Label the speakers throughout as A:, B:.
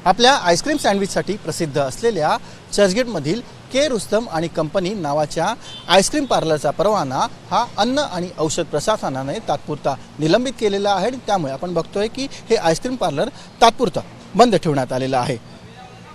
A: आपल्या आईस्क्रीम सँडविचसाठी प्रसिद्ध असलेल्या चर्चगेटमधील के रुस्तम आणि कंपनी नावाच्या आईस्क्रीम पार्लरचा परवाना हा अन्न आणि औषध प्रशासनाने तात्पुरता निलंबित केलेला आहे आणि त्यामुळे आपण बघतोय की हे आईस्क्रीम पार्लर तात्पुरता बंद ठेवण्यात आलेलं आहे।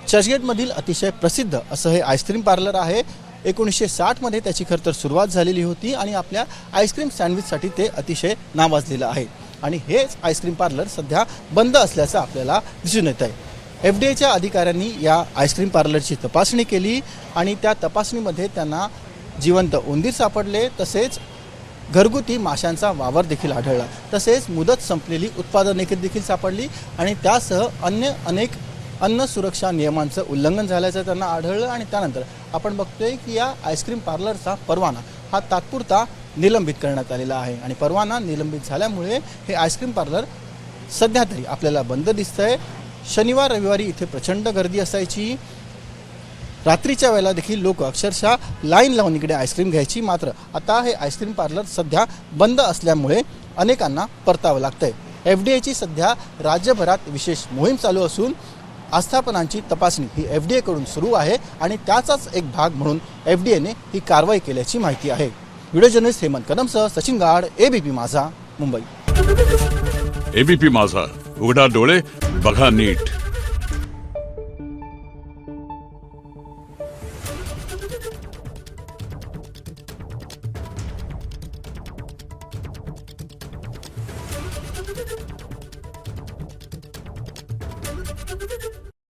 A: चर्चगेटमधील अतिशय प्रसिद्ध असं हे आईस्क्रीम पार्लर आहे। 1960 मध्ये त्याची खरं तर सुरुवात झालेली होती आणि आपल्या आईस्क्रीम सँडविचसाठी ते अतिशय नावाजलेलं आहे आणि हेच आईस्क्रीम पार्लर सध्या बंद असल्याचं आपल्याला दिसून येत आहे। एफडीएच्या अधिकाऱ्यांनी या आईस्क्रीम पार्लरची तपासणी केली आणि त्या तपासणीमध्ये त्यांना जिवंत उंदीर सापडले, तसेच घरगुती माशांचा वावर देखील आढळला, तसेच मुदत संपलेली उत्पादने देखील सापडली आणि त्यासह अन्य अनेक अन्न सुरक्षा नियमांचं उल्लंघन झाल्याचं त्यांना आढळलं आणि त्यानंतर आपण बघतोय की या आईस्क्रीम पार्लरचा परवाना हा तात्पुरता निलंबित करण्यात आलेला आहे आणि परवाना निलंबित झाल्यामुळे हे आईस्क्रीम पार्लर सध्या तरी आपल्याला बंद दिसतंय। शनिवार रविवारी इथे प्रचंड गर्दी असायची, रात्रीच्या वेळेला देखील लोक अक्षरशः लाईन लावून इकडे आईस्क्रीम घ्यायची, मात्र आता हे आईस्क्रीम पार्लर सध्या बंद असल्यामुळे अनेकांना परतावं लागतंय। एफडीएची सध्या राज्यभरात विशेष मोहीम चालू असून आस्थापनांची तपासणी ही एफडीएकडून सुरू आहे आणि त्याचाच एक भाग म्हणून एफडीएने ही कारवाई केल्याची माहिती आहे। व्हिडिओ जर्नलिस्ट हेमंत कदमसह सचिन गाड, एबीपी माझा, मुंबई।
B: एबीपी माझा, उघडा डोळे बघा नीट।